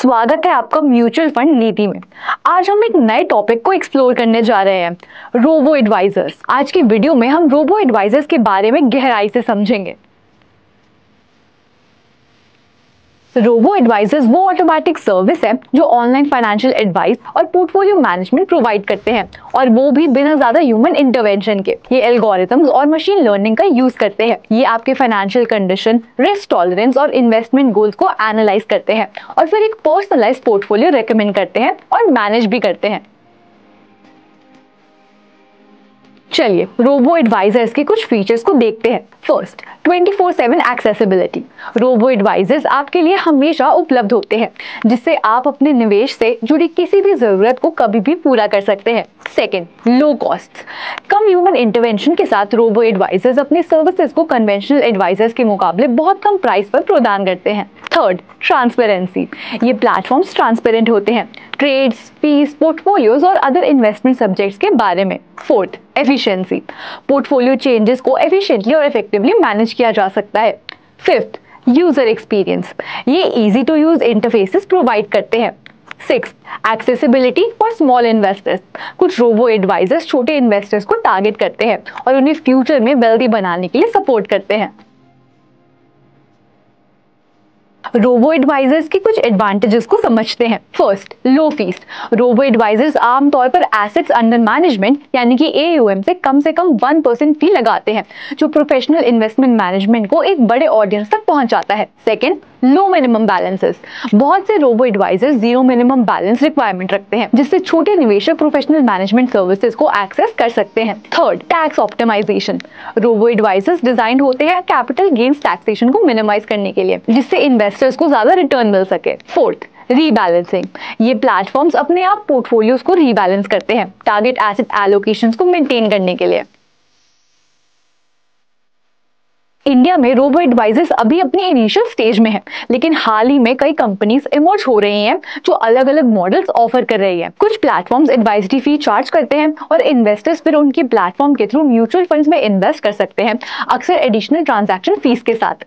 स्वागत है आपका म्यूचुअल फंड नीति में। आज हम एक नए टॉपिक को एक्सप्लोर करने जा रहे हैं, रोबो एडवाइजर्स। आज की वीडियो में हम रोबो एडवाइजर्स के बारे में गहराई से समझेंगे। रोबो एडवाइजर्स वो ऑटोमेटिक सर्विस है जो ऑनलाइन फाइनेंशियल एडवाइस और पोर्टफोलियो मैनेजमेंट प्रोवाइड करते हैं, और वो भी बिना ज्यादा ह्यूमन इंटरवेंशन के। ये एल्गोरिथम्स और मशीन लर्निंग का यूज करते हैं। ये आपके फाइनेंशियल कंडीशन, रिस्क टॉलरेंस और इन्वेस्टमेंट गोल्स को एनालाइज करते हैं और फिर एक पर्सनलाइज्ड पोर्टफोलियो रेकमेंड करते हैं और मैनेज भी करते हैं। चलिए रोबो एडवाइजर्स के कुछ फीचर्स को देखते हैं। First, 24/7 accessibility. रोबो एडवाइजर्स आपके लिए हमेशा उपलब्ध होते हैं, जिससे आप अपने निवेश से जुड़ी किसी भी जरूरत को कभी भी पूरा कर सकते हैं। Second, low cost. कम ह्यूमन इंटरवेंशन के साथ रोबो एडवाइजर्स अपने सर्विसेज को कन्वेंशनल एडवाइजर्स के मुकाबले बहुत कम प्राइस पर प्रदान करते हैं। Third, transparency. ये प्लेटफॉर्म्स ट्रांसपेरेंट होते हैं ट्रेड्स, फीस, पोर्टफोलियोज और अदर इन्वेस्टमेंट सब्जेक्ट्स के बारे में। Fourth, efficiency. पोर्टफोलियो चेंजेस को एफिशिएंटली और इफेक्टिवली मैनेज किया जा सकता है। Fifth, user experience. ये easy to use interfaces provide करते हैं। Sixth, accessibility for small investors. कुछ रोबो एडवाइजर्स छोटे इन्वेस्टर्स को टारगेट करते हैं और उन्हें फ्यूचर में वेल्दी बनाने के लिए सपोर्ट करते हैं। रोबो एडवाइजर्स के कुछ एडवांटेजेस को समझते हैं। फर्स्ट, लो फीस। रोबो एडवाइजर्स आमतौर पर एसेट्स अंडर मैनेजमेंट यानी कि AUM से कम 1% फी लगाते हैं, जो प्रोफेशनल इन्वेस्टमेंट मैनेजमेंट को एक बड़े ऑडियंस तक पहुंचाता है। Second, low minimum balances. बहुत से robo advisors zero minimum balance requirement रखते हैं, जिससे छोटे निवेशक प्रोफेशनल मैनेजमेंट सर्विसेज को एक्सेस कर सकते हैं। Third, tax optimisation. Robo advisors design होते हैं कैपिटल गेन्स टैक्सेशन को मिनिमाइज करने के लिए, जिससे इन्वेस्टर्स को ज्यादा रिटर्न मिल सके। Fourth, rebalancing. ये प्लेटफॉर्म्स अपने आप पोर्टफोलियोज को रीबैलेंस करते हैं टारगेट एसेट एलोकेशंस को मेंटेन करने के लिए। इंडिया में रोबो एडवाइजर्स अभी अपनी इनिशियल स्टेज में है, लेकिन हाल ही में कई कंपनीज इमर्ज हो रही हैं जो अलग अलग मॉडल्स ऑफर कर रही हैं। कुछ प्लेटफॉर्म्स एडवाइजरी फी चार्ज करते हैं और इन्वेस्टर्स फिर उनकी प्लेटफॉर्म के थ्रू म्यूचुअल फंड्स में इन्वेस्ट कर सकते हैं, अक्सर एडिशनल ट्रांजैक्शन फीस के साथ।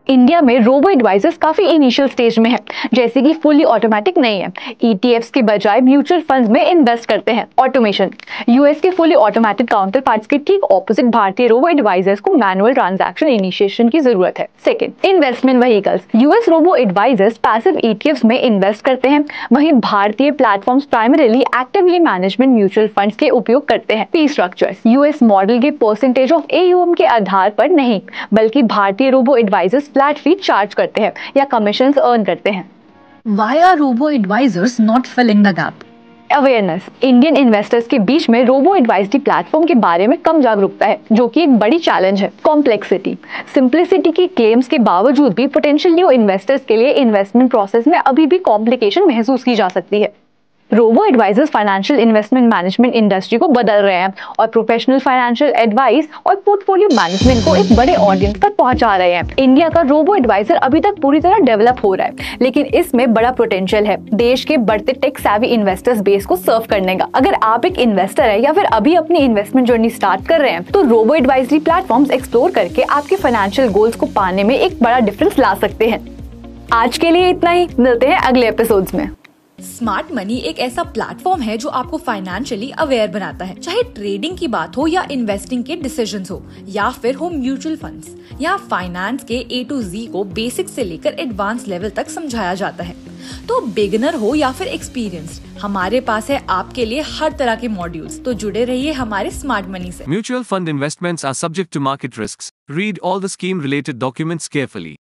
इंडिया में रोबो एडवाइजर्स काफी इनिशियल स्टेज में है, जैसे कि फुली ऑटोमेटिक नहीं है। ETFs के बजाय म्यूचुअल फंड्स में इन्वेस्ट करते हैं। ऑटोमेशन। यूएस के फुली ऑटोमेटेड काउंटर पार्ट्स के ठीक ऑपोजिट भारतीय रोबो एडवाइजर्स को मैनुअल ट्रांजैक्शन इनिशिएशन की जरूरत है। Second, investment vehicles. US robo advisors passive ETFs में इन्वेस्ट करते हैं, वहीं भारतीय platforms primarily actively management mutual funds के उपयोग करते हैं। Fee structures. यूएस मॉडल के परसेंटेज ऑफ AUM के आधार पर नहीं, बल्कि भारतीय robo advisors flat fee charge करते हैं या कमीशंस अर्न करते हैं। Why are robo advisors not filling the gap? Awareness. Indian investors के बीच में रोबो एडवाइजरी प्लेटफॉर्म के बारे में कम जागरूकता है, जो कि एक बड़ी चैलेंज है। कॉम्प्लेक्सिटी। सिंप्लिसिटी की क्लेम्स के बावजूद भी पोटेंशियल न्यू इन्वेस्टर्स के लिए इन्वेस्टमेंट प्रोसेस में अभी भी कॉम्प्लिकेशन महसूस की जा सकती है। Robo advisors financial investment management industry को बदल रहे हैं और प्रोफेशनल फाइनेंशियल एडवाइस और पोर्टफोलियो मैनेजमेंट को एक बड़े ऑडियंस तक पहुंचा रहे हैं। इंडिया का रोबो एडवाइजर अभी तक पूरी तरह डेवलप हो रहा है, लेकिन इसमें बड़ा पोटेंशियल है देश के बढ़ते टेक सैवी इन्वेस्टर्स बेस को सर्व करने का। अगर आप एक इन्वेस्टर है या फिर अभी अपनी इन्वेस्टमेंट जर्नी स्टार्ट कर रहे हैं, तो रोबो एडवाइजरी प्लेटफॉर्म्स एक्सप्लोर करके आपके फाइनेंशियल गोल्स को पाने में एक बड़ा डिफरेंस ला सकते हैं। आज के लिए इतना ही, मिलते हैं अगले एपिसोड्स में। स्मार्ट मनी एक ऐसा प्लेटफॉर्म है जो आपको फाइनेंशियली अवेयर बनाता है, चाहे ट्रेडिंग की बात हो या इन्वेस्टिंग के डिसीजंस हो या फिर हो म्यूचुअल फंड्स। यहाँ फाइनेंस के A to Z को बेसिक से लेकर एडवांस लेवल तक समझाया जाता है। तो बिगिनर हो या फिर एक्सपीरियंस्ड, हमारे पास है आपके लिए हर तरह के मॉड्यूल्स। तो जुड़े रहिए हमारे स्मार्ट मनी से। Mutual fund investments are subject to market risks. Read all the scheme related documents carefully.